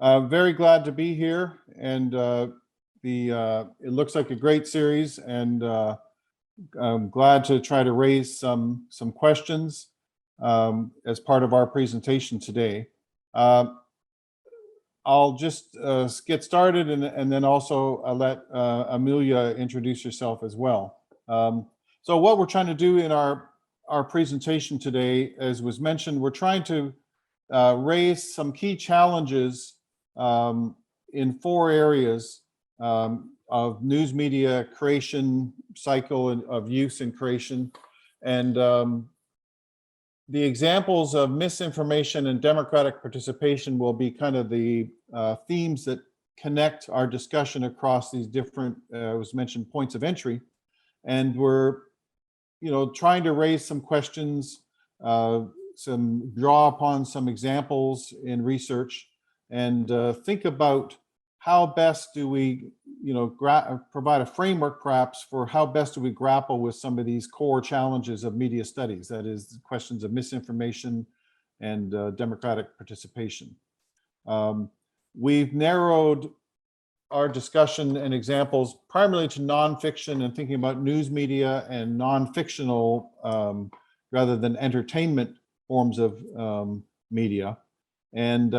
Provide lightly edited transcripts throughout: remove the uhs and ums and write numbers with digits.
Very glad to be here, and it looks like a great series, and I'm glad to try to raise some questions as part of our presentation today. I'll just get started, and then also let Amoolya introduce herself as well. So what we're trying to do in our presentation today, as was mentioned, we're trying to raise some key challenges in 4 areas of news media creation cycle and of use and creation. And the examples of misinformation and democratic participation will be kind of the themes that connect our discussion across these different, was mentioned, points of entry. And we're, trying to raise some questions, draw upon some examples in research, and think about how best do we, provide a framework perhaps for how best do we grapple with some of these core challenges of media studies, that is, questions of misinformation and democratic participation. We've narrowed our discussion and examples primarily to nonfiction and thinking about news media and non-fictional rather than entertainment forms of media. And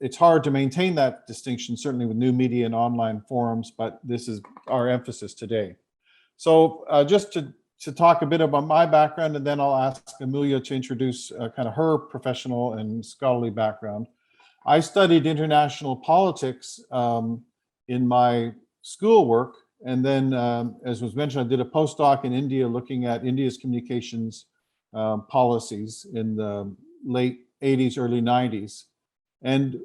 it's hard to maintain that distinction, certainly with new media and online forums, but this is our emphasis today. So just to talk a bit about my background, and then I'll ask Amoolya to introduce kind of her professional and scholarly background. I studied international politics in my schoolwork, and then, as was mentioned, I did a postdoc in India looking at India's communications policies in the late 80s, early 90s. And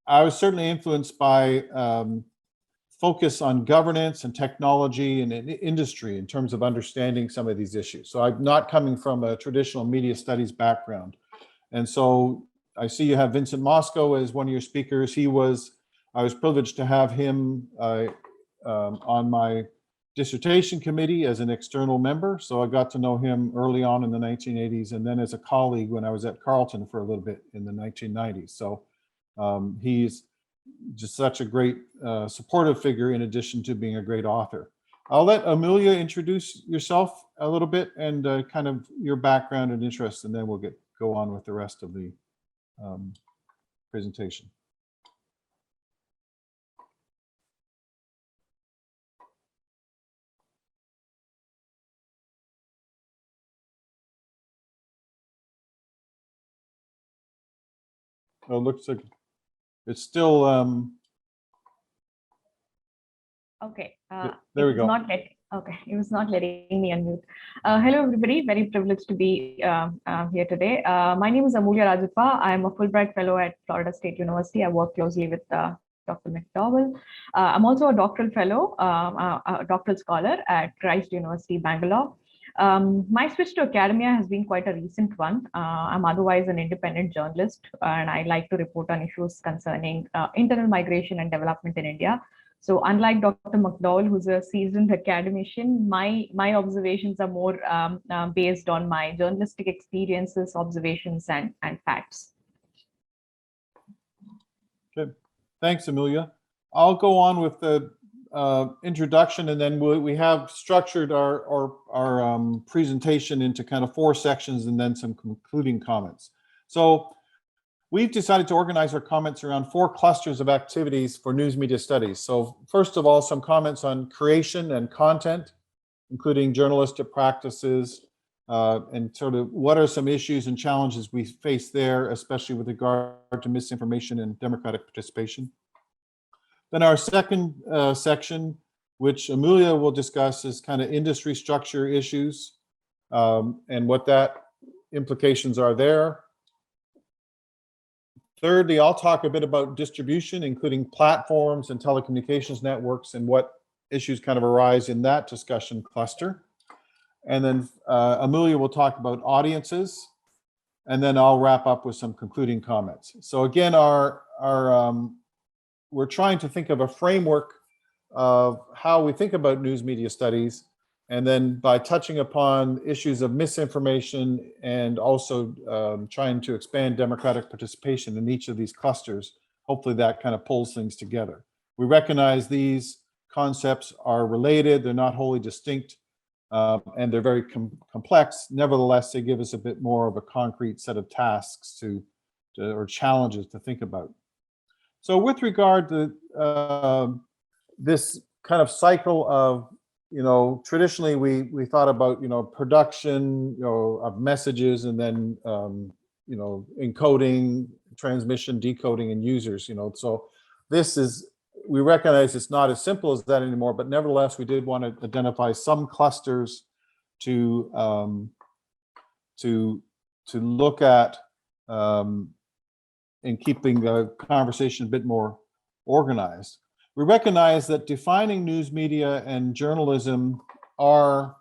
I was certainly influenced by focus on governance and technology and industry in terms of understanding some of these issues. So I'm not coming from a traditional media studies background. And so I see you have Vincent Mosco as one of your speakers. I was privileged to have him on my dissertation committee as an external member. So I got to know him early on in the 1980s, and then as a colleague when I was at Carleton for a little bit in the 1990s. So he's just such a great supportive figure in addition to being a great author. I'll let Amoolya introduce yourself a little bit and kind of your background and interests, and then we'll go on with the rest of the presentation. Oh, it looks like it's still. Okay. There we go. It was not letting me unmute. Hello, everybody. Very privileged to be here today. My name is Amoolya Rajappa. I'm a Fulbright Fellow at Florida State University. I work closely with Dr. McDowell. I'm also a doctoral fellow, a doctoral scholar at Christ University, Bangalore. My switch to academia has been quite a recent one. I'm otherwise an independent journalist, and I like to report on issues concerning internal migration and development in India. So unlike Dr. McDowell, who's a seasoned academician, my observations are more based on my journalistic experiences, observations, and facts. Good. Thanks, Amoolya. I'll go on with the introduction, and then we have structured our presentation into kind of 4 sections and then some concluding comments. So we've decided to organize our comments around 4 clusters of activities for news media studies. So first of all, some comments on creation and content, including journalistic practices, and sort of what are some issues and challenges we face there, especially with regard to misinformation and democratic participation. Then our second section, which Amoolya will discuss, is kind of industry structure issues and what that implications are there. Thirdly, I'll talk a bit about distribution, including platforms and telecommunications networks, and what issues kind of arise in that discussion cluster. And then Amoolya will talk about audiences, and then I'll wrap up with some concluding comments. So again, we're trying to think of a framework of how we think about news media studies, and then by touching upon issues of misinformation and also trying to expand democratic participation in each of these clusters, hopefully that kind of pulls things together. We recognize these concepts are related, they're not wholly distinct, and they're very complex. Nevertheless, they give us a bit more of a concrete set of tasks or challenges to think about. So with regard to this kind of cycle of, traditionally we thought about, production, of messages, and then, encoding, transmission, decoding, and users, so we recognize it's not as simple as that anymore, but nevertheless, we did want to identify some clusters to look at, in keeping the conversation a bit more organized. We recognize that defining news media and journalism are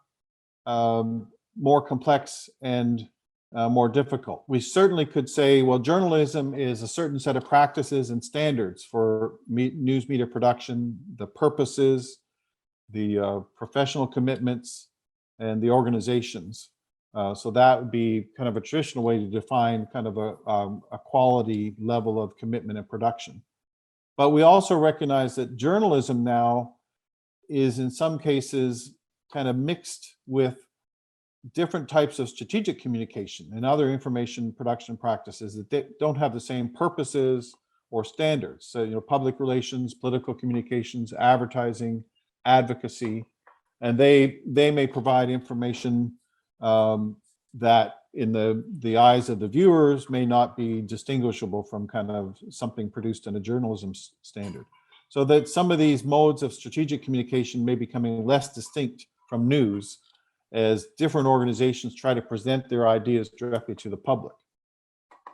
more complex and more difficult. We certainly could say, well, journalism is a certain set of practices and standards for news media production, the purposes, the professional commitments, and the organizations. So that would be kind of a traditional way to define kind of a quality level of commitment and production. But we also recognize that journalism now is in some cases kind of mixed with different types of strategic communication and other information production practices that don't have the same purposes or standards. So, public relations, political communications, advertising, advocacy, and they may provide information that in the eyes of the viewers may not be distinguishable from kind of something produced in a journalism standard. So that some of these modes of strategic communication may be becoming less distinct from news as different organizations try to present their ideas directly to the public.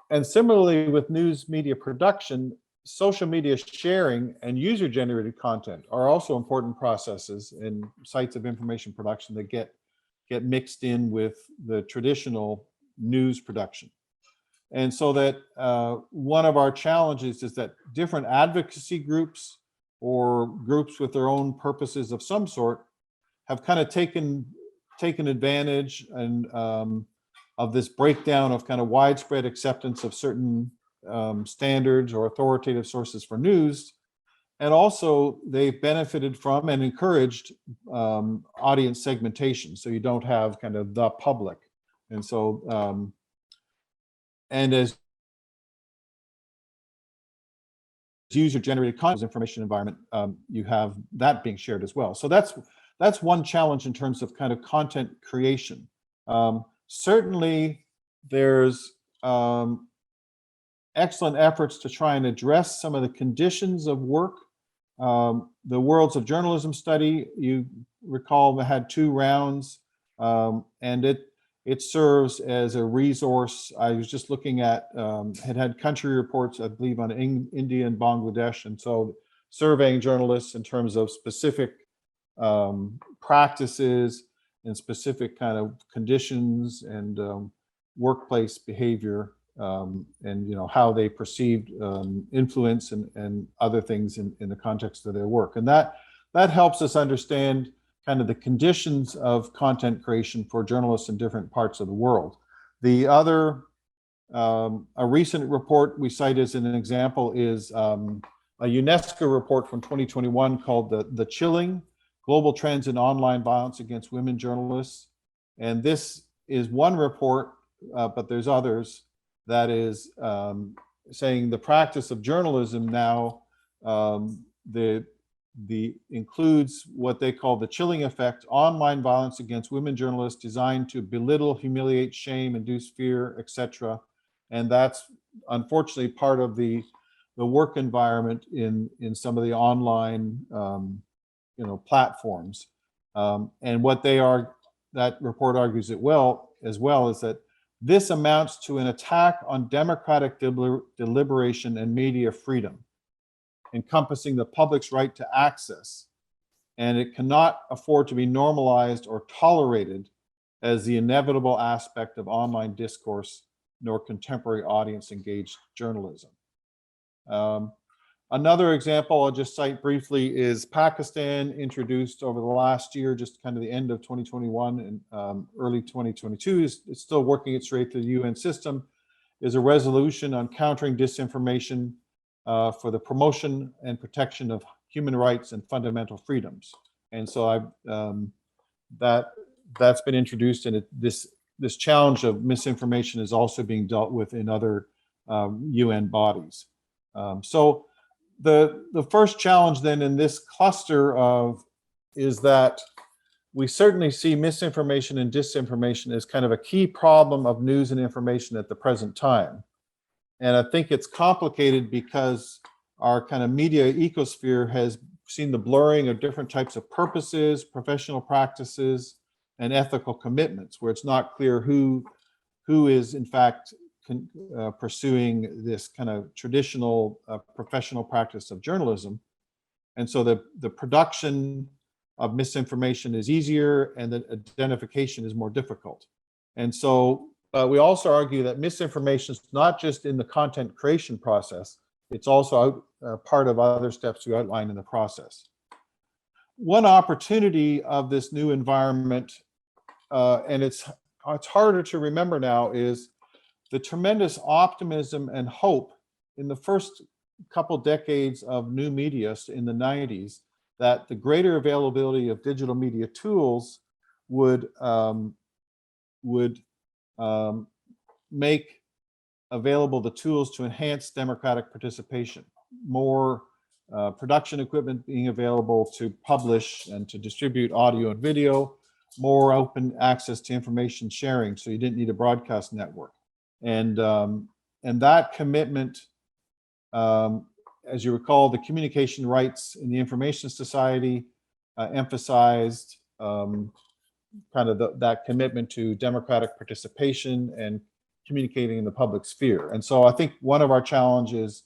And similarly with news media production, social media sharing and user-generated content are also important processes in sites of information production that get mixed in with the traditional news production. And so that one of our challenges is that different advocacy groups or groups with their own purposes of some sort have kind of taken advantage and of this breakdown of kind of widespread acceptance of certain standards or authoritative sources for news. And also they've benefited from and encouraged audience segmentation. So you don't have kind of the public. And so, and as user-generated content information environment, you have that being shared as well. So that's one challenge in terms of kind of content creation. Certainly there's excellent efforts to try and address some of the conditions of work. The Worlds of Journalism study, you recall, had 2 rounds, and it serves as a resource. I was just looking at, had country reports, I believe, on India and Bangladesh, and so surveying journalists in terms of specific practices and specific kind of conditions and workplace behavior, and how they perceived influence and other things in the context of their work. And that helps us understand kind of the conditions of content creation for journalists in different parts of the world. The other, a recent report we cite as an example is a UNESCO report from 2021 called the Chilling: Global Trends in Online Violence Against Women Journalists. And this is one report, but there's others, that is saying the practice of journalism now includes what they call the chilling effect: online violence against women journalists designed to belittle, humiliate, shame, induce fear, etc. And that's unfortunately part of the work environment in some of the online platforms. And what that report argues as well is that this amounts to an attack on democratic deliberation and media freedom, encompassing the public's right to access, and it cannot afford to be normalized or tolerated as the inevitable aspect of online discourse nor contemporary audience-engaged journalism. Another example I'll just cite briefly is Pakistan introduced over the last year, just kind of the end of 2021 and early 2022, it's still working its way through the UN system, is a resolution on countering disinformation for the promotion and protection of human rights and fundamental freedoms. And so that's been introduced, and this challenge of misinformation is also being dealt with in other UN bodies. So the first challenge then in this cluster is that we certainly see misinformation and disinformation as kind of a key problem of news and information at the present time. And I think it's complicated because our kind of media ecosphere has seen the blurring of different types of purposes, professional practices, and ethical commitments, where it's not clear who is in fact pursuing this kind of traditional professional practice of journalism. And so the production of misinformation is easier and the identification is more difficult. And so we also argue that misinformation is not just in the content creation process, it's also part of other steps we outline in the process. One opportunity of this new environment, and it's harder to remember now, is the tremendous optimism and hope in the first couple decades of new media in the 90s, that the greater availability of digital media tools would make available the tools to enhance democratic participation. More production equipment being available to publish and to distribute audio and video, more open access to information sharing, so you didn't need a broadcast network. And that commitment, as you recall, the communication rights in the Information Society emphasized kind of that commitment to democratic participation and communicating in the public sphere. And so I think one of our challenges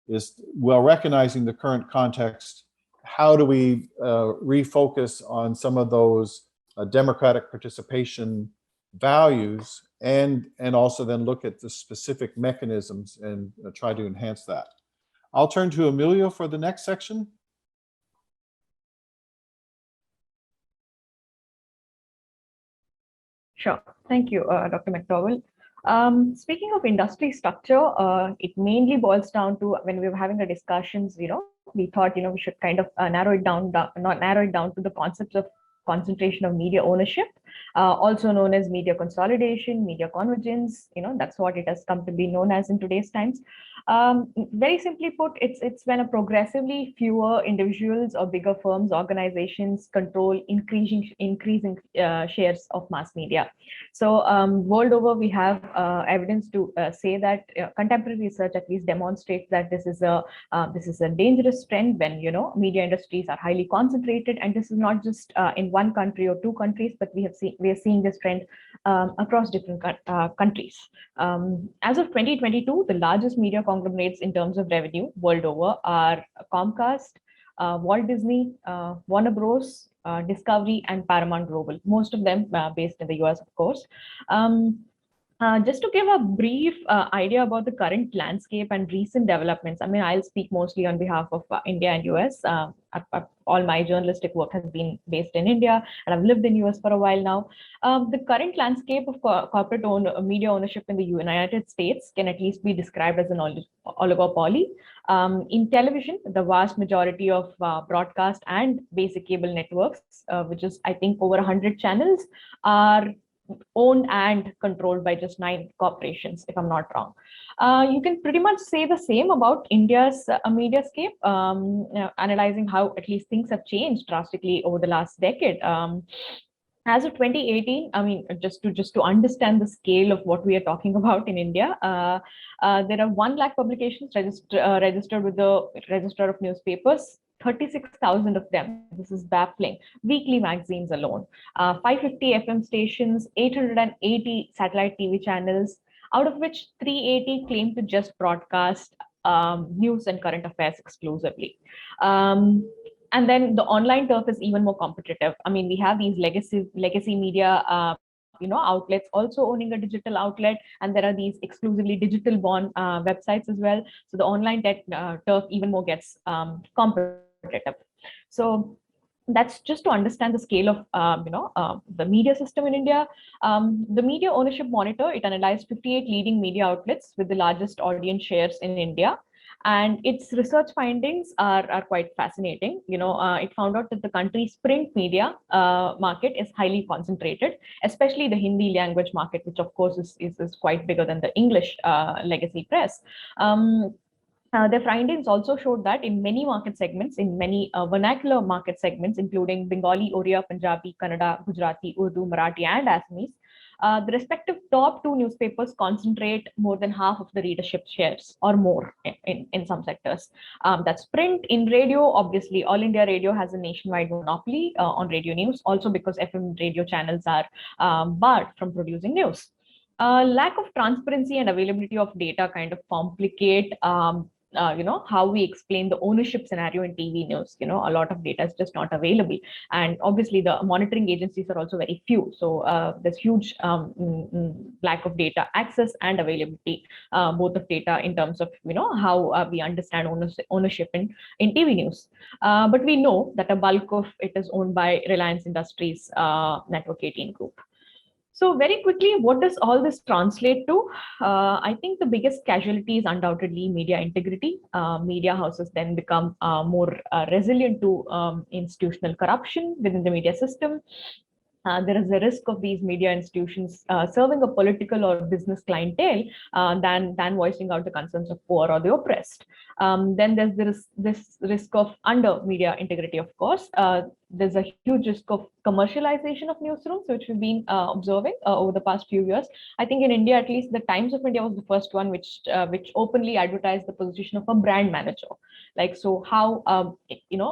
is, while recognizing the current context, how do we refocus on some of those democratic participation values, and also then look at the specific mechanisms and try to enhance that. I'll turn to Amoolya for the next section. Sure. Thank you, Dr. McDowell. Speaking of industry structure, it mainly boils down to, when we were having the discussions, we thought, we should kind of narrow it down to the concepts of concentration of media ownership, also known as media consolidation, media convergence. That's what it has come to be known as in today's times. Very simply put, it's when a progressively fewer individuals or bigger firms, organizations control increasing shares of mass media. So world over, we have evidence to say that contemporary research at least demonstrates that this is a dangerous trend when media industries are highly concentrated, and this is not just in one country or two countries, but we are seeing this trend across different countries. As of 2022, the largest media conglomerates in terms of revenue world over are Comcast, Walt Disney, Warner Bros., Discovery, and Paramount Global, most of them based in the US, of course. Just to give a brief idea about the current landscape and recent developments, I mean, I'll speak mostly on behalf of India and US. All my journalistic work has been based in India, and I've lived in US for a while now. The current landscape of corporate media ownership in the United States can at least be described as an oligopoly. In television, the vast majority of broadcast and basic cable networks, which is, I think, over 100 channels, are owned and controlled by just 9 corporations, if I'm not wrong. You can pretty much say the same about India's mediascape, analyzing how at least things have changed drastically over the last decade. As of 2018, I mean, just to understand the scale of what we are talking about in India, there are 1 lakh publications registered with the Register of Newspapers. 36,000 of them, this is baffling, weekly magazines alone, 550 FM stations, 880 satellite TV channels, out of which 380 claim to just broadcast news and current affairs exclusively. And then the online turf is even more competitive. I mean, we have these legacy media outlets also owning a digital outlet, and there are these exclusively digital born websites as well. So the online turf even more gets competitive. So that's just to understand the scale of the media system in India. The Media Ownership Monitor, it analyzed 58 leading media outlets with the largest audience shares in India. And its research findings are quite fascinating. It found out that the country's print media market is highly concentrated, especially the Hindi language market, which of course is quite bigger than the English legacy press. Their findings also showed that in many market segments, in many vernacular market segments, including Bengali, Oriya, Punjabi, Kannada, Gujarati, Urdu, Marathi, and Assamese, the respective top two newspapers concentrate more than half of the readership shares or more in some sectors. That's print. In radio, obviously, All India Radio has a nationwide monopoly on radio news, also because FM radio channels are barred from producing news. Lack of transparency and availability of data kind of complicate how we explain the ownership scenario in TV news. A lot of data is just not available, and obviously the monitoring agencies are also very few. So there's huge lack of data access and availability, both of data in terms of how we understand ownership in TV news. But we know that a bulk of it is owned by Reliance Industries Network 18 group. So very quickly, what does all this translate to? I think the biggest casualty is undoubtedly media integrity. Media houses then become more resilient to institutional corruption within the media system. There is a risk of these media institutions serving a political or business clientele than voicing out the concerns of poor or the oppressed. Then there's this risk of under media integrity, of course. There's a huge risk of commercialization of newsrooms, which we've been observing over the past few years. I think in India, at least, the Times of India was the first one which openly advertised the position of a brand manager. Like, so how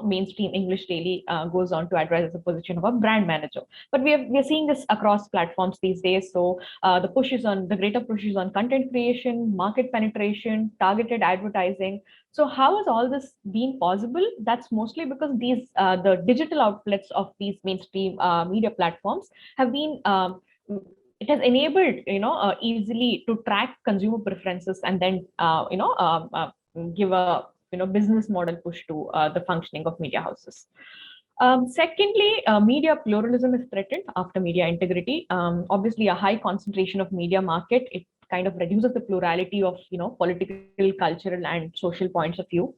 mainstream English daily goes on to advertise the position of a brand manager. But we're seeing this across platforms these days. So the greater push is on content creation, market penetration, targeted advertising. So how has all this been possible? That's mostly because the digital outlets of these mainstream media platforms have been it has enabled easily to track consumer preferences and then give a business model push to the functioning of media houses. Secondly, media pluralism is threatened after media integrity. Obviously, a high concentration of media market, it kind of reduces the plurality of political, cultural, and social points of view.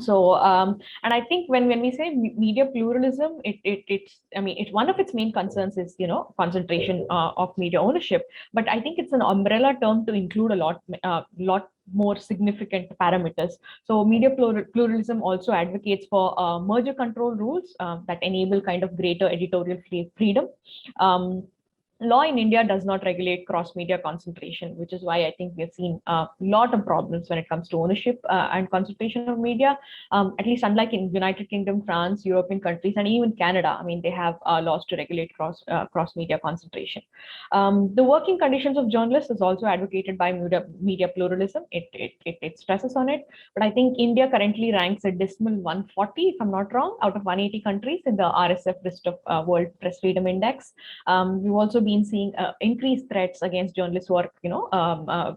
So, and I think when we say media pluralism, it's one of its main concerns is concentration of media ownership. But I think it's an umbrella term to include a lot more significant parameters. So, media pluralism also advocates for merger control rules that enable kind of greater editorial freedom. Law in India does not regulate cross-media concentration, which is why I think we have seen a lot of problems when it comes to ownership and concentration of media. At least unlike in United Kingdom, France, European countries, and even Canada, I mean, they have laws to regulate cross-media concentration. The working conditions of journalists is also advocated by media pluralism. It stresses on it. But I think India currently ranks a dismal 140, if I'm not wrong, out of 180 countries in the RSF list of World Press Freedom Index. We've also been seeing increased threats against journalists who are,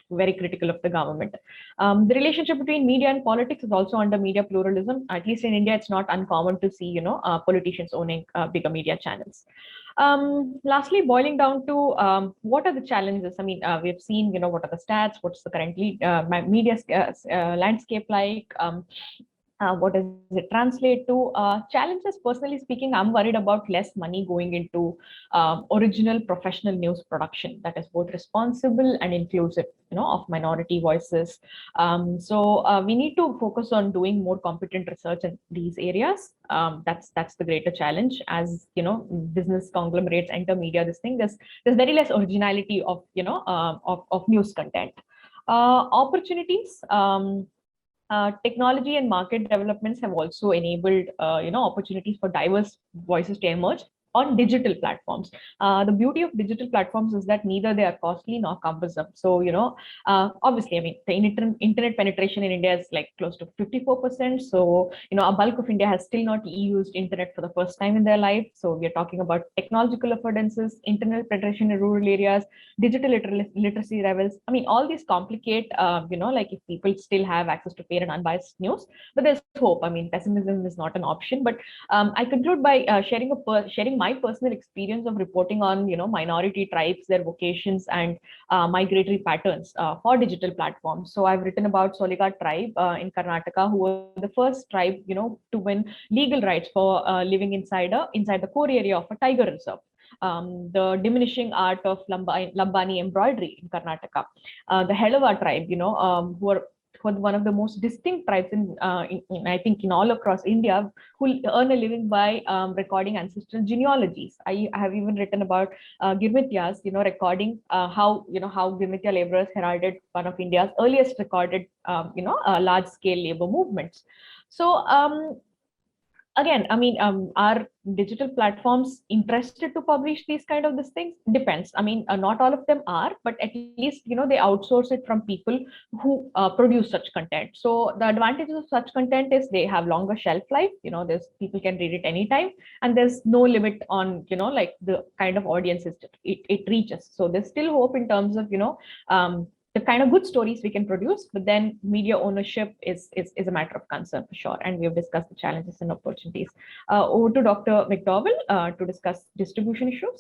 very critical of the government. The relationship between media and politics is also under media pluralism. At least in India, it's not uncommon to see, politicians owning bigger media channels. Lastly, boiling down to what are the challenges? I mean, we've seen, what are the stats? What's the current media landscape like? What does it translate to? Challenges, personally speaking, I'm worried about less money going into original professional news production that is both responsible and inclusive, of minority voices. So we need to focus on doing more competent research in these areas. That's the greater challenge. As business conglomerates enter media, there's very less originality of of news content. Opportunities. Technology and market developments have also enabled, opportunities for diverse voices to emerge on digital platforms. The beauty of digital platforms is that neither they are costly nor cumbersome. So, obviously, I mean, the internet penetration in India is like close to 54%. So, a bulk of India has still not used internet for the first time in their life. So we are talking about technological affordances, internet penetration in rural areas, digital literacy levels. I mean, all these complicate, like if people still have access to fair and unbiased news, but there's hope. I mean, pessimism is not an option. But I conclude by sharing my personal experience of reporting on, minority tribes, their vocations, and migratory patterns for digital platforms. So I've written about Soliga tribe in Karnataka, who were the first tribe, to win legal rights for living inside the core area of a tiger reserve. The diminishing art of Lambani embroidery in Karnataka, the Helava tribe, who are one of the most distinct tribes I think in all across India, who earn a living by recording ancestral genealogies. I have even written about Girmityas, recording how Girmitya laborers heralded one of India's earliest recorded, large scale labor movements. So again, I mean, are digital platforms interested to publish these kind of these things? Depends. I mean, not all of them are, but at least, they outsource it from people who produce such content. So the advantages of such content is they have longer shelf life. There's people can read it anytime, and there's no limit on, like the kind of audiences it reaches. So there's still hope in terms of, the kind of good stories we can produce, but then media ownership is a matter of concern for sure. And we have discussed the challenges and opportunities. Over to Dr. McDowell to discuss distribution issues.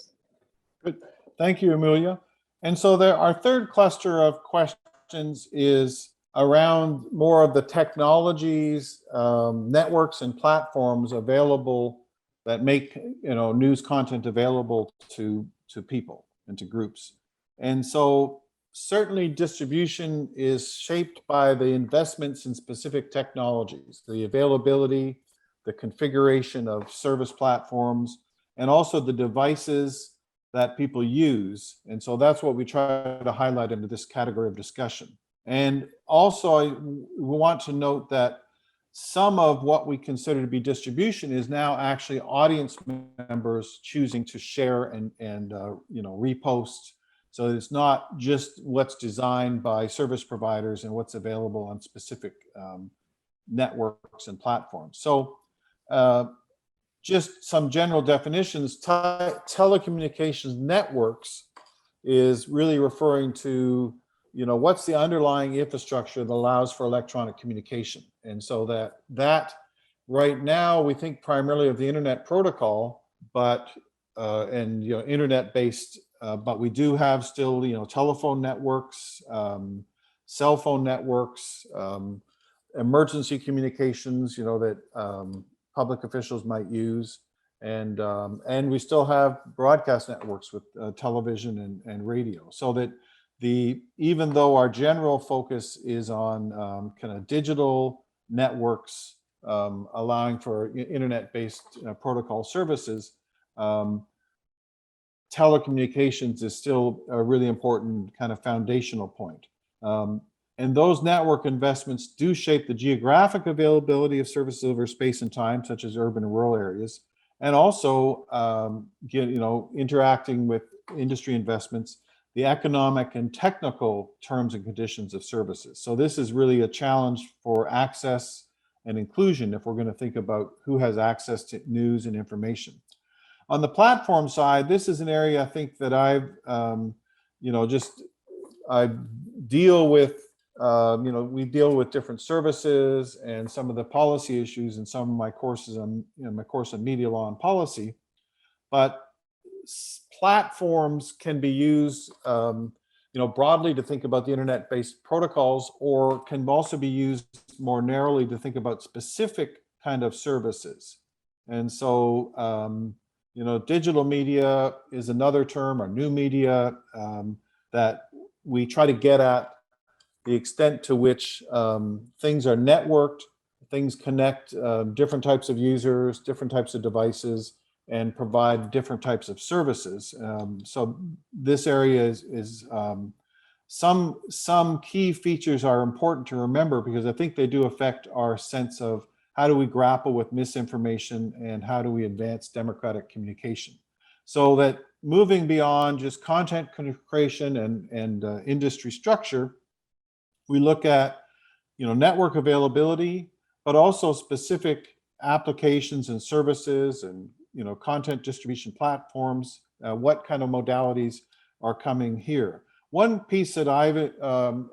Good. Thank you, Amoolya. And so our third cluster of questions is around more of the technologies, networks, and platforms available that make news content available to people and to groups. And so certainly distribution is shaped by the investments in specific technologies, the availability, the configuration of service platforms, and also the devices that people use. And so that's what we try to highlight into this category of discussion. And also, we want to note that some of what we consider to be distribution is now actually audience members choosing to share and repost. So it's not just what's designed by service providers and what's available on specific networks and platforms. So just some general definitions, telecommunications networks is really referring to, what's the underlying infrastructure that allows for electronic communication. And so that right now we think primarily of the internet protocol, but internet-based, but we do have still, telephone networks, cell phone networks, emergency communications, that public officials might use, and we still have broadcast networks with television and radio. So that even though our general focus is on kind of digital networks, allowing for internet-based protocol services, telecommunications is still a really important kind of foundational point. And those network investments do shape the geographic availability of services over space and time, such as urban and rural areas, and also interacting with industry investments, the economic and technical terms and conditions of services. So this is really a challenge for access and inclusion if we're going to think about who has access to news and information. On the platform side, this is an area I think that I deal with. We deal with different services and some of the policy issues in some of my courses on my course on media law and policy. But platforms can be used, broadly to think about the internet-based protocols, or can also be used more narrowly to think about specific kind of services. And so, digital media is another term, or new media, that we try to get at the extent to which things are networked, things connect different types of users, different types of devices, and provide different types of services. So this area is some key features are important to remember, because I think they do affect our sense of how do we grapple with misinformation and how do we advance democratic communication. So that moving beyond just content creation and industry structure, we look at network availability, but also specific applications and services and content distribution platforms. What kind of modalities are coming here? One piece that I've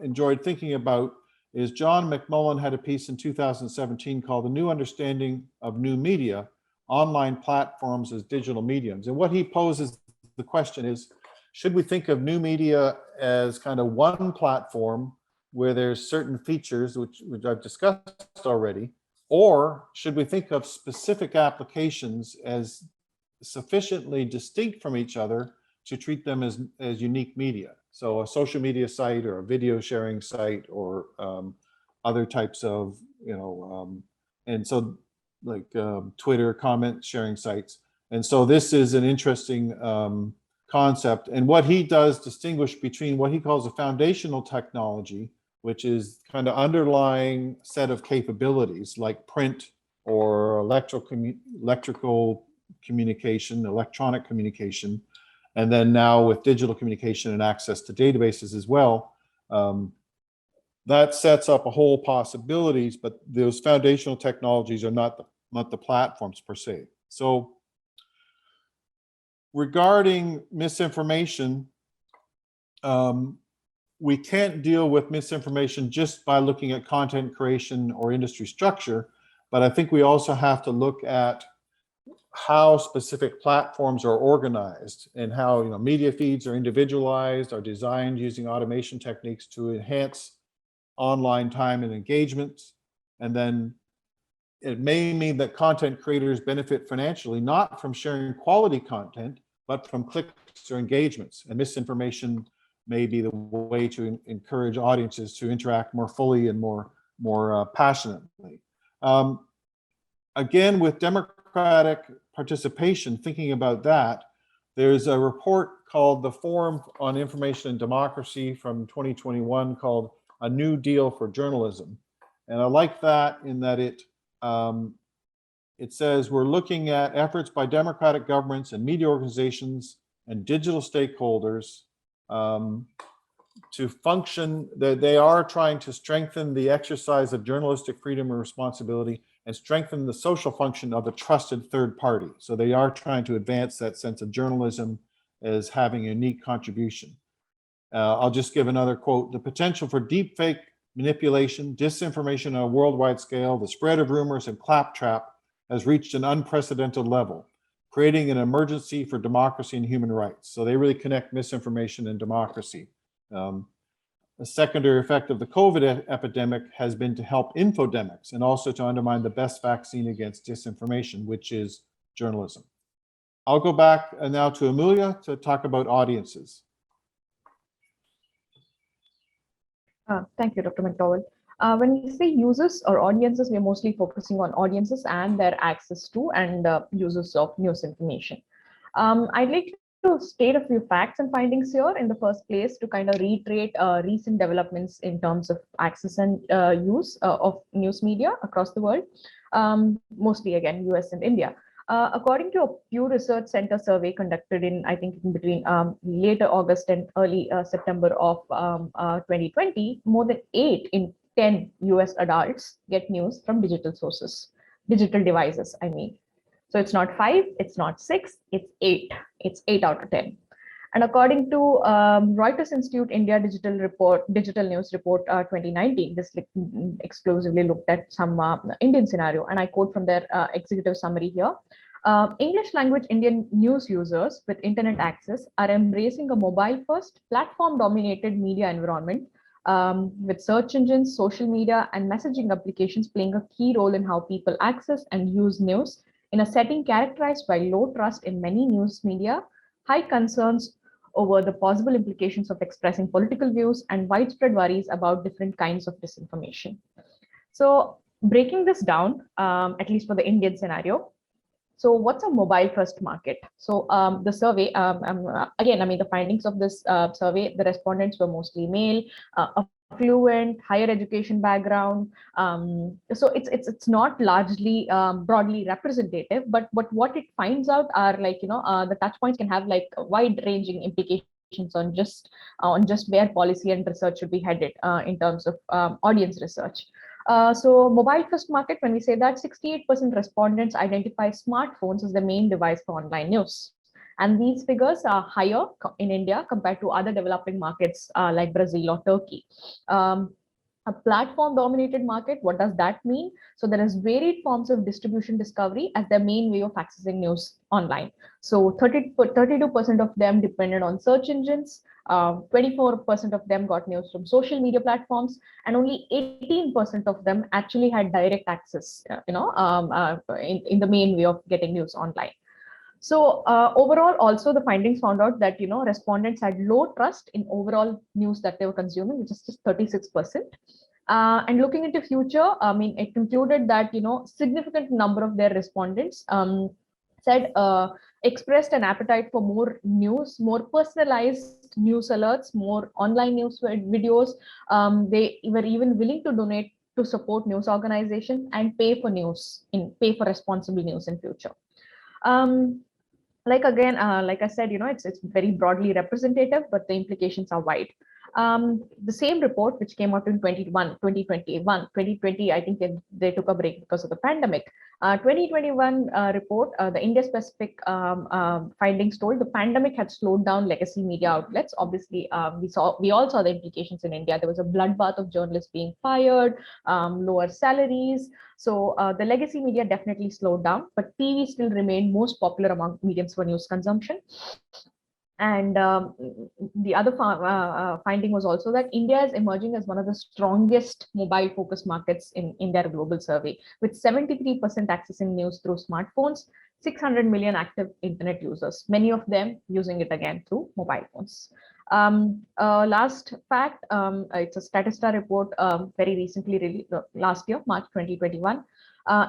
enjoyed thinking about is John McMullen had a piece in 2017 called "The New Understanding of New Media" online platforms as digital mediums. And what he poses the question is, should we think of new media as kind of one platform where there's certain features, which I've discussed already, or should we think of specific applications as sufficiently distinct from each other to treat them as unique media? So a social media site or a video sharing site or other types of, and so like Twitter comment sharing sites. And so this is an interesting concept. And what he does distinguish between what he calls a foundational technology, which is kind of underlying set of capabilities like print or electrical communication, electronic communication, and then now with digital communication and access to databases as well. That sets up a whole possibilities, but those foundational technologies are not the platforms per se. So regarding misinformation, we can't deal with misinformation just by looking at content creation or industry structure, but I think we also have to look at how specific platforms are organized and how media feeds are individualized, are designed using automation techniques to enhance online time and engagement. And then it may mean that content creators benefit financially, not from sharing quality content, but from clicks or engagements. And misinformation may be the way to encourage audiences to interact more fully and more passionately. Again, with democratic participation, thinking about that, there's a report called the Forum on Information and Democracy from 2021 called A New Deal for Journalism. And I like that in that it says we're looking at efforts by democratic governments and media organizations and digital stakeholders to function, that they are trying to strengthen the exercise of journalistic freedom and responsibility and strengthen the social function of a trusted third party. So they are trying to advance that sense of journalism as having a unique contribution. I'll just give another quote. The potential for deepfake manipulation, disinformation on a worldwide scale, the spread of rumors and claptrap has reached an unprecedented level, creating an emergency for democracy and human rights. So they really connect misinformation and democracy. A secondary effect of the COVID epidemic has been to help infodemics and also to undermine the best vaccine against disinformation, which is journalism. I'll go back now to Amoolya to talk about audiences. Thank you, Dr. McDowell. When we say users or audiences, we're mostly focusing on audiences and their access to and users of news information. I'd like to state a few facts and findings here in the first place to kind of reiterate recent developments in terms of access and use of news media across the world, mostly again, US and India. According to a Pew Research Center survey conducted in, I think, in between later August and early September of 2020, more than 8 in 10 US adults get news from digital sources, digital devices, I mean. So it's not 5, it's not 6, it's 8. It's 8 out of 10. And according to Reuters Institute India Digital News Report 2019, this exclusively looked at some Indian scenario, and I quote from their executive summary here. English language Indian news users with internet access are embracing a mobile-first, platform-dominated media environment with search engines, social media, and messaging applications playing a key role in how people access and use news in a setting characterized by low trust in many news media, high concerns over the possible implications of expressing political views, and widespread worries about different kinds of disinformation. So breaking this down, at least for the Indian scenario, so what's a mobile first market? So the survey, again, I mean, the findings of this survey, the respondents were mostly male, affluent, higher education background. So it's not largely broadly representative, but what it finds out are like, the touch points can have like wide ranging implications on just where policy and research should be headed in terms of audience research. So mobile first market, when we say that 68% respondents identify smartphones as the main device for online news. And these figures are higher in India compared to other developing markets like Brazil or Turkey. A platform dominated market, what does that mean? So there is varied forms of distribution discovery as their main way of accessing news online. So 32% of them depended on search engines, 24% of them got news from social media platforms, and only 18% of them actually had direct access, in the main way of getting news online. So overall, also the findings found out that respondents had low trust in overall news that they were consuming, which is just 36%. And looking into future, I mean, it concluded that significant number of their respondents said expressed an appetite for more news, more personalized news alerts, more online news videos. They were even willing to donate to support news organizations and pay for responsible news in future. Um, like again, like I said, it's very broadly representative, but the implications are wide. The same report, which came out in 2020, I think they took a break because of the pandemic. 2021 report, the India specific findings told the pandemic had slowed down legacy media outlets. Obviously, we all saw the implications in India. There was a bloodbath of journalists being fired, lower salaries. So the legacy media definitely slowed down, but TV still remained most popular among mediums for news consumption. And the other finding was also that India is emerging as one of the strongest mobile focused markets in their global survey, with 73% accessing news through smartphones, 600 million active internet users, many of them using it again through mobile phones. Last fact, it's a Statista report very recently released last year, March 2021.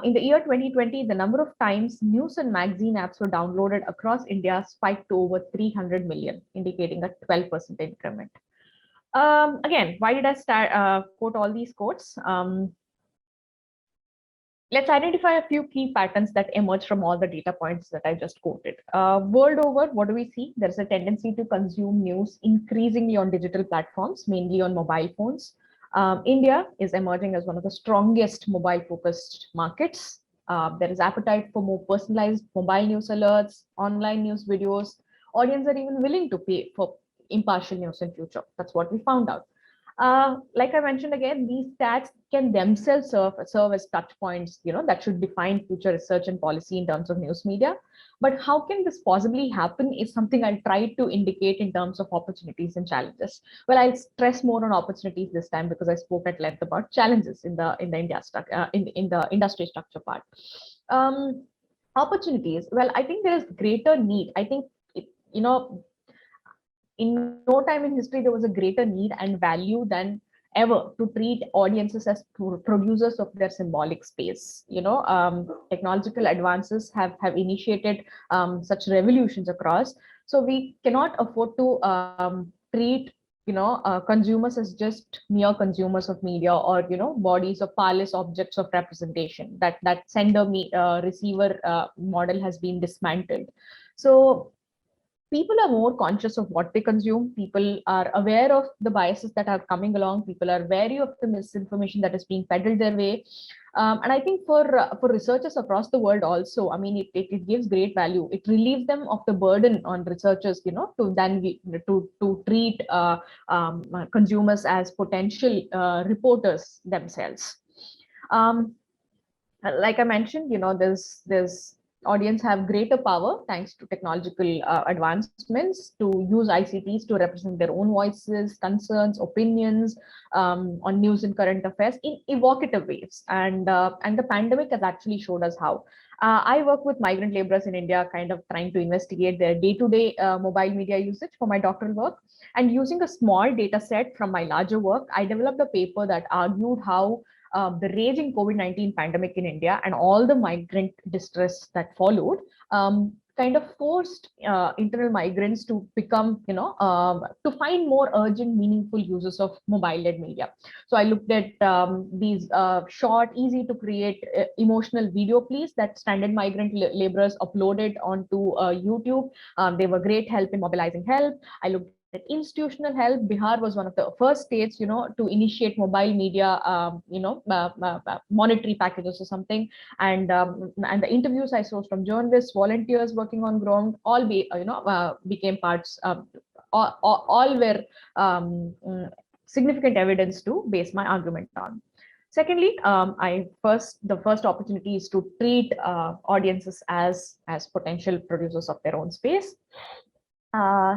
In the year 2020, the number of times news and magazine apps were downloaded across India spiked to over 300 million, indicating a 12% increment. Again, why did I quote all these quotes? Let's identify a few key patterns that emerge from all the data points that I just quoted. World over, what do we see? There's a tendency to consume news increasingly on digital platforms, mainly on mobile phones. India is emerging as one of the strongest mobile-focused markets. There is appetite for more personalized mobile news alerts, online news videos. Audience are even willing to pay for impartial news in future. That's what we found out. Like I mentioned again, these stats can themselves serve as touch points, that should define future research and policy in terms of news media. But how can this possibly happen is something I'll try to indicate in terms of opportunities and challenges. Well, I'll stress more on opportunities this time because I spoke at length about challenges in the in the industry structure part. Opportunities. Well, I think there is greater need. I think in no time in history there was a greater need and value than ever to treat audiences as producers of their symbolic space. Technological advances have initiated such revolutions across, so we cannot afford to treat consumers as just mere consumers of media, or bodies or powerless objects of representation. That sender receiver model has been dismantled. So people are more conscious of what they consume. People are aware of the biases that are coming along. People are wary of the misinformation that is being peddled their way. And I think for researchers across the world also, I mean, it gives great value. It relieves them of the burden on researchers, to treat consumers as potential reporters themselves. Um, like I mentioned, there's audience have greater power thanks to technological advancements to use ICTs to represent their own voices, concerns, opinions on news and current affairs in evocative ways. And the pandemic has actually showed us how. I work with migrant laborers in India, kind of trying to investigate their day-to-day mobile media usage for my doctoral work. And using a small data set from my larger work, I developed a paper that argued how the raging COVID-19 pandemic in India and all the migrant distress that followed kind of forced internal migrants to become, to find more urgent, meaningful uses of mobile-led media. So I looked at these short, easy to create emotional video pleas that stranded migrant laborers uploaded onto YouTube. They were great help in mobilizing help. I looked at institutional help. Bihar was one of the first states, to initiate mobile media, monetary packages or something. And the interviews I sourced from journalists, volunteers working on ground, all became parts. All were significant evidence to base my argument on. Secondly, the first opportunity is to treat audiences as potential producers of their own space.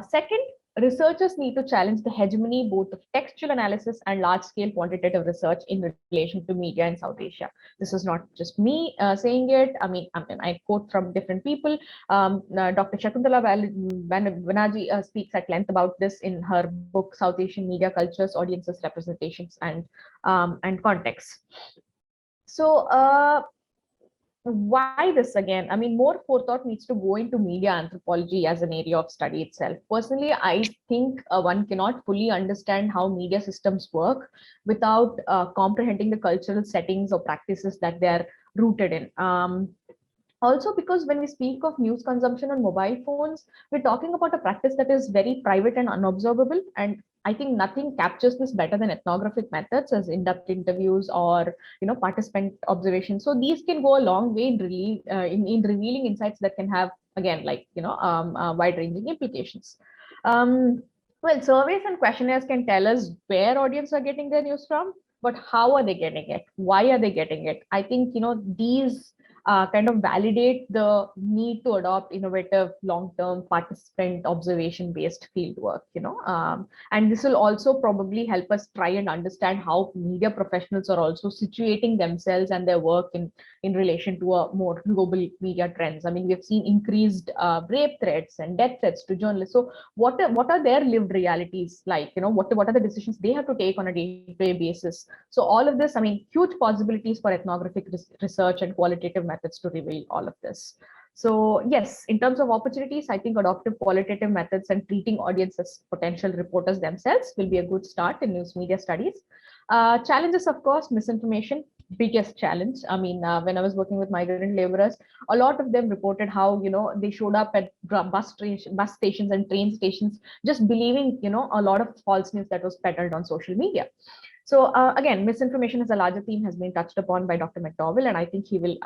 Second, researchers need to challenge the hegemony both of textual analysis and large-scale quantitative research in relation to media in South Asia. This is not just me saying it. I quote from different people. Dr. Shakuntala Banerjee speaks at length about this in her book South Asian Media Cultures, Audiences, Representations, and Contexts. So why this again? I mean, more forethought needs to go into media anthropology as an area of study itself. Personally, I think one cannot fully understand how media systems work without comprehending the cultural settings or practices that they are rooted in. Also, because when we speak of news consumption on mobile phones, we're talking about a practice that is very private and unobservable. And I think nothing captures this better than ethnographic methods as in-depth interviews or participant observations. So these can go a long way in revealing insights that can have, again, wide-ranging implications. Well, surveys and questionnaires can tell us where audience are getting their news from, but how are they getting it? Why are they getting it? I think these kind of validate the need to adopt innovative long-term participant observation-based fieldwork, and this will also probably help us try and understand how media professionals are also situating themselves and their work in relation to a more global media trends. I mean, we've seen increased rape threats and death threats to journalists. So what are their lived realities like? What are the decisions they have to take on a day-to-day basis? So all of this, I mean, huge possibilities for ethnographic research and qualitative methods to reveal all of this. So yes, in terms of opportunities, I think adoptive qualitative methods and treating audience as potential reporters themselves will be a good start in news media studies. Challenges, of course, misinformation, biggest challenge. I mean, when I was working with migrant laborers, a lot of them reported how, they showed up at bus stations and train stations, just believing, a lot of false news that was peddled on social media. So again, misinformation as a larger theme has been touched upon by Dr. McDowell, and I think he will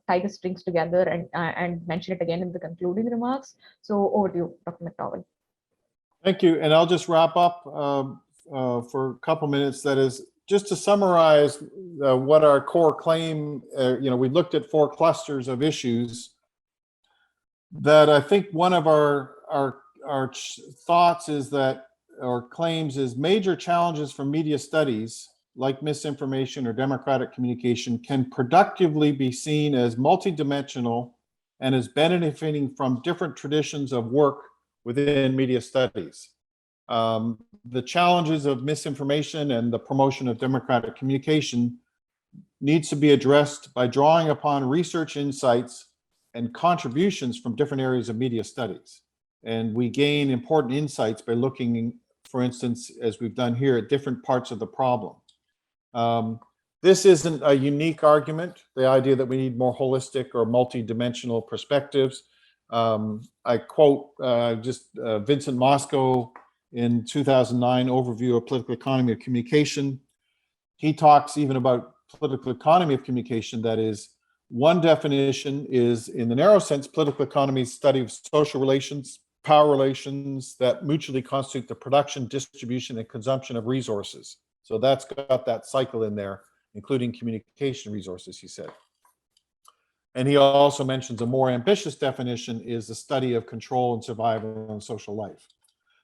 tie the strings together and mention it again in the concluding remarks. So over to you, Dr. McDowell. Thank you. And I'll just wrap up for a couple minutes. That is, just to summarize what our core claim, we looked at 4 clusters of issues that I think one of our thoughts is that, or claims is, major challenges for media studies like misinformation or democratic communication can productively be seen as multidimensional and as benefiting from different traditions of work within media studies. The challenges of misinformation and the promotion of democratic communication needs to be addressed by drawing upon research insights and contributions from different areas of media studies. And we gain important insights by looking, for instance, as we've done here, at different parts of the problem. This isn't a unique argument, the idea that we need more holistic or multidimensional perspectives. I quote Vincent Mosco in 2009 overview of political economy of communication. He talks even about political economy of communication. That is, one definition is, in the narrow sense, political economy is study of social relations, power relations that mutually constitute the production, distribution, and consumption of resources. So that's got that cycle in there, including communication resources, he said. And he also mentions a more ambitious definition is the study of control and survival in social life.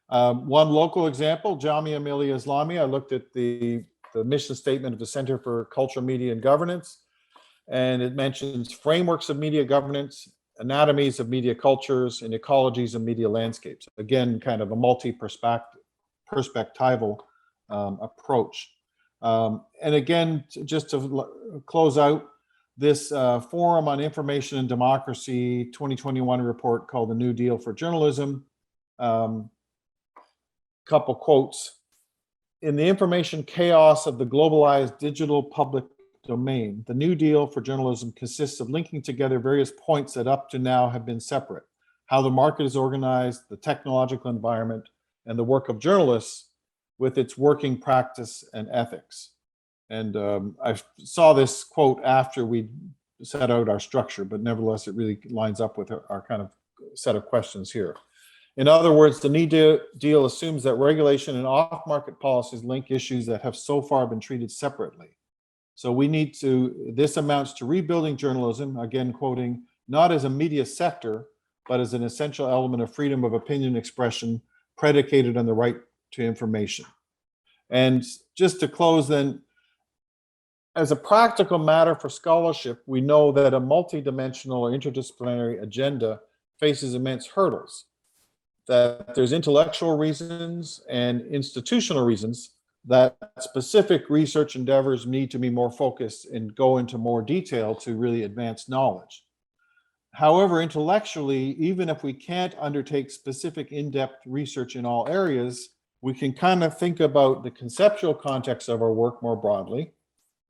One local example, Jamia Millia Islamia, I looked at the mission statement of the Center for Culture, Media, and Governance, and it mentions frameworks of media governance, anatomies of media cultures, and ecologies of media landscapes. Again, kind of a multi-perspectival approach. And again, just to close out, this Forum on Information and Democracy 2021 report called The New Deal for Journalism. Couple quotes. In the information chaos of the globalized digital public domain, the New Deal for journalism consists of linking together various points that up to now have been separate: how the market is organized, the technological environment, and the work of journalists with its working practice and ethics. And I saw this quote after we set out our structure, but nevertheless, it really lines up with our kind of set of questions here. In other words, the New Deal assumes that regulation and off-market policies link issues that have so far been treated separately. So we need to, this amounts to rebuilding journalism, again quoting, not as a media sector, but as an essential element of freedom of opinion expression predicated on the right to information. And just to close then, as a practical matter for scholarship, we know that a multidimensional or interdisciplinary agenda faces immense hurdles, that there's intellectual reasons and institutional reasons that specific research endeavors need to be more focused and go into more detail to really advance knowledge. However, intellectually, even if we can't undertake specific in-depth research in all areas, we can kind of think about the conceptual context of our work more broadly.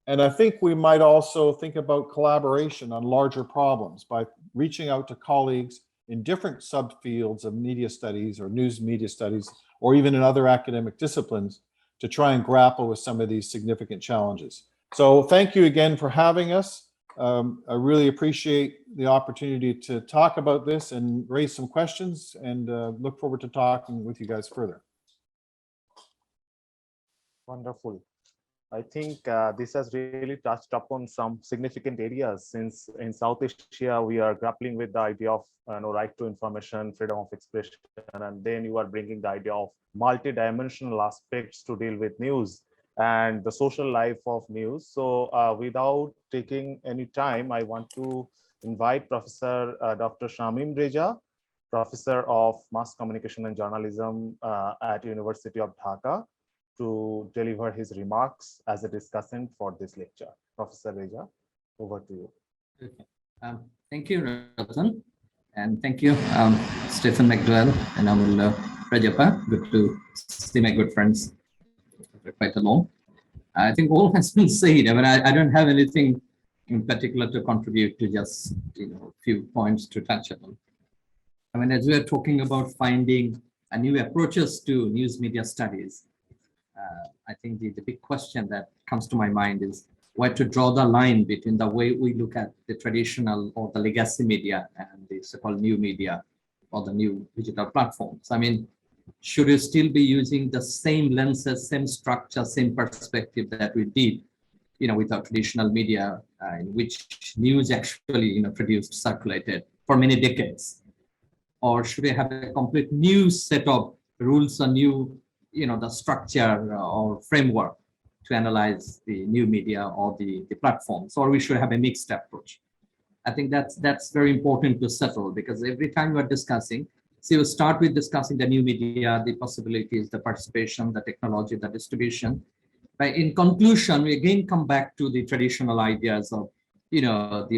And I think we might also think about collaboration on larger problems by reaching out to colleagues in different subfields of media studies or news media studies, or even in other academic disciplines, to try and grapple with some of these significant challenges. So thank you again for having us. I really appreciate the opportunity to talk about this and raise some questions, and look forward to talking with you guys further. Wonderful. I think this has really touched upon some significant areas, since in South Asia we are grappling with the idea of right to information, freedom of expression, and then you are bringing the idea of multi-dimensional aspects to deal with news and the social life of news. So without taking any time, I want to invite Professor Dr. Shamim Reza, Professor of Mass Communication and Journalism at University of Dhaka, to deliver his remarks as a discussant for this lecture. Professor Reza, over to you. Okay. Thank you, Ratan, and thank you, Stephen McDowell and Amoolya Rajappa. Good to see my good friends for quite a long. I think all has been said. I mean, I don't have anything in particular to contribute to, just a few points to touch upon. I mean, as we are talking about finding new approaches to news media studies, I think the big question that comes to my mind is where to draw the line between the way we look at the traditional or the legacy media and the so-called new media or the new digital platforms. I mean, should we still be using the same lenses, same structure, same perspective that we did, with our traditional media, in which news actually, produced, circulated for many decades? Or should we have a complete new set of rules, or new the structure or framework to analyze the new media or the platforms, or we should have a mixed approach? I think that's very important to settle, because every time we're discussing, so you start with discussing the new media, the possibilities, the participation, the technology, the distribution. But in conclusion, we again come back to the traditional ideas of,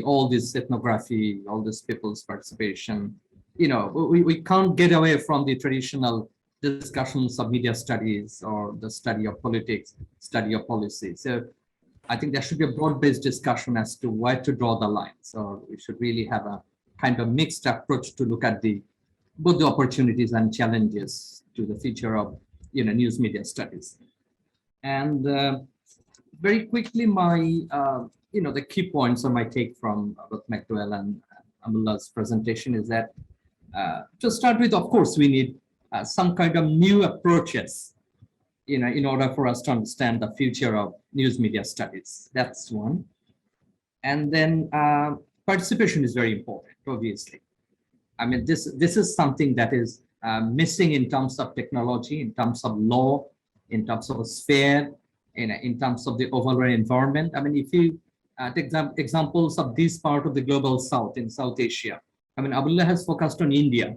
all this ethnography, all this people's participation. We can't get away from the traditional discussions of media studies or the study of politics, study of policy. So I think there should be a broad-based discussion as to where to draw the line. So we should really have a kind of mixed approach to look at both the opportunities and challenges to the future of news media studies. And very quickly, my the key points on my take from both McDowell and Amoolya's presentation is that to start with, of course, we need some kind of new approaches, in order for us to understand the future of news media studies. That's one. And then participation is very important, obviously. I mean, this is something that is missing in terms of technology, in terms of law, in terms of a sphere, in terms of the overall environment. I mean, if you take examples of this part of the global south, in South Asia, I mean, Amoolya has focused on India,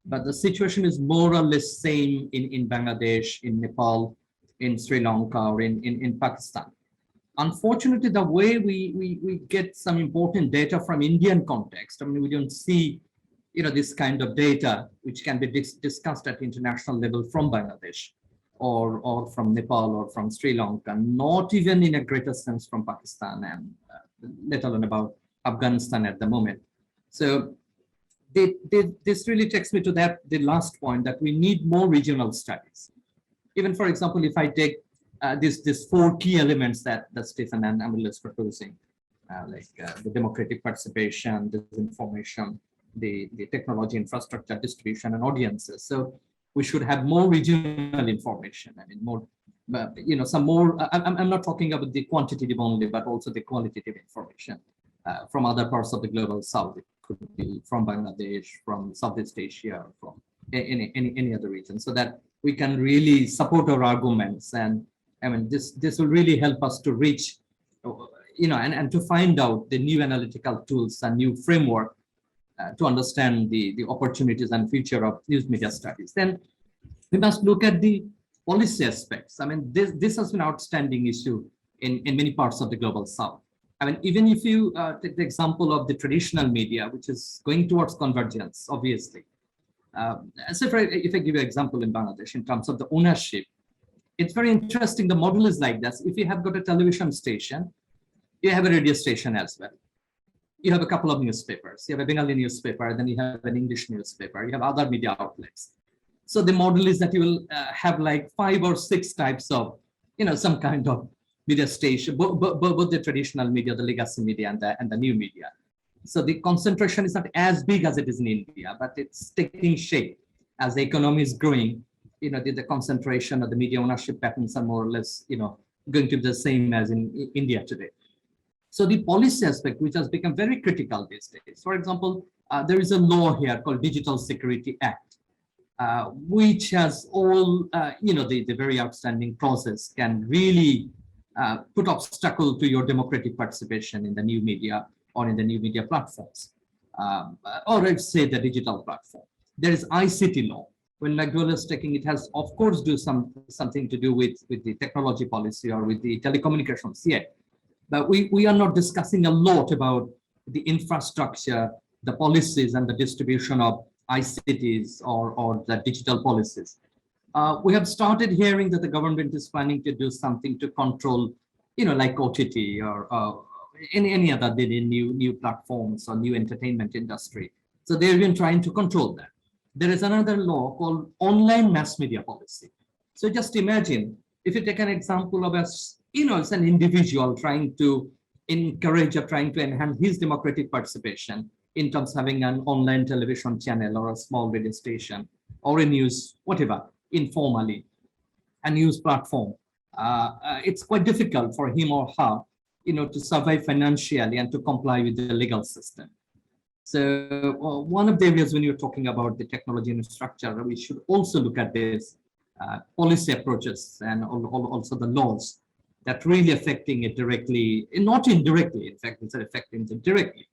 but the situation is more or less same in Bangladesh, in Nepal, in Sri Lanka, or in Pakistan. Unfortunately, the way we get some important data from Indian context, I mean, we don't see, this kind of data which can be discussed at international level from Bangladesh or from Nepal or from Sri Lanka, not even in a greater sense from Pakistan, and let alone about Afghanistan at the moment. So this really takes me to the last point, that we need more regional studies. Even, for example, if I take these four key elements that Stephen and Amoolya is proposing, like the democratic participation, disinformation, the technology infrastructure, distribution, and audiences. So we should have more regional information. I mean, more, some more. I'm not talking about the quantitative only, but also the qualitative information from other parts of the global south. It could be from Bangladesh, from Southeast Asia, from any other region, so that we can really support our arguments. And I mean, this will really help us to reach, and to find out the new analytical tools and new framework to understand the opportunities and future of news media studies. Then we must look at the policy aspects. I mean, this has been an outstanding issue in many parts of the global south. I mean, even if you take the example of the traditional media, which is going towards convergence, obviously. So if I give you an example in Bangladesh, in terms of the ownership, it's very interesting. The model is like this. If you have got a television station, you have a radio station as well. You have a couple of newspapers. You have a Bengali newspaper, then you have an English newspaper. You have other media outlets. So the model is that you will have like 5 or 6 types of, some kind of media station, both the traditional media, the legacy media, and the new media. So the concentration is not as big as it is in India, but it's taking shape as the economy is growing. The concentration of the media ownership patterns are more or less, going to be the same as in India today. So the policy aspect, which has become very critical these days. For example, there is a law here called Digital Security Act, which has all, the very outstanding process can really put obstacle to your democratic participation in the new media or in the new media platforms, or let's say the digital platform. There is ICT law. When McDowell is taking, it has, of course, something to do with the technology policy or with the telecommunications yet. But we are not discussing a lot about the infrastructure, the policies, and the distribution of ICTs or the digital policies. We have started hearing that the government is planning to do something to control, like OTT or any other new platforms or new entertainment industry. So they've been trying to control that. There is another law called online mass media policy. So just imagine if you take an example of it's an individual trying to encourage or trying to enhance his democratic participation in terms of having an online television channel or a small radio station or a news, whatever, informally, a news platform. It's quite difficult for him or her, to survive financially and to comply with the legal system. So one of the areas when you're talking about the technology infrastructure, we should also look at this policy approaches and also the laws that really affecting it directly, not indirectly. In fact, it's affecting it directly.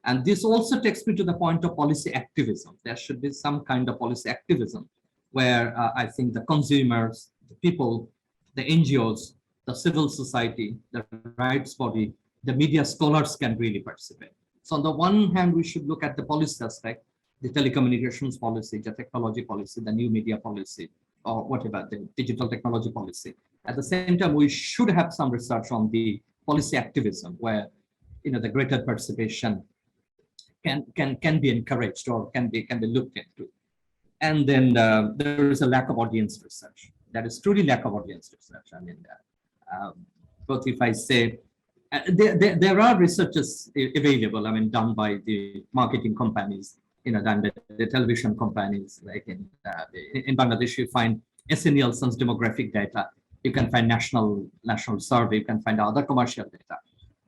And this also takes me to the point of policy activism. There should be some kind of policy activism where I think the consumers, the people, the NGOs, the civil society, the rights body, the media scholars can really participate. So on the one hand, we should look at the policy aspect, the telecommunications policy, the technology policy, the new media policy, or whatever, the digital technology policy. At the same time, we should have some research on the policy activism where, the greater participation can be encouraged or can be looked into. And then there is a lack of audience research. That is truly lack of audience research. I mean, both if I say, there are researches available, I mean, done by the marketing companies, than the television companies. Like in Bangladesh, you find SN Nielsen's demographic data. You can find national survey. You can find other commercial data.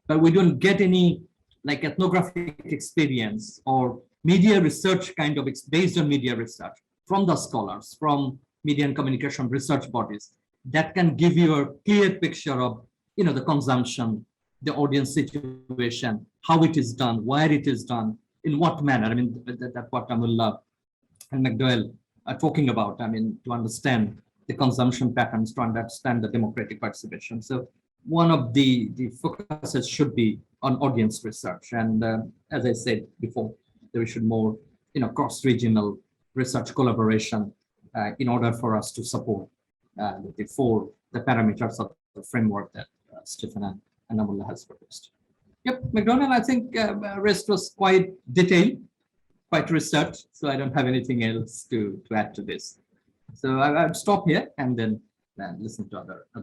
But we don't get any like ethnographic experience or media research kind of based on media research from the scholars, from media and communication research bodies that can give you a clear picture of, the consumption, the audience situation, how it is done, where it is done, in what manner. I mean, that's what Amoolya and McDowell are talking about. I mean, to understand the consumption patterns, to understand the democratic participation. So one of the focuses should be on audience research. And as I said before, there should more, cross-regional research collaboration in order for us to support the parameters of the framework that Stephen and Amoolya has proposed. Yep, McDonald, I think rest was quite detailed, quite researched, so I don't have anything else to add to this. So I'll stop here and then listen to other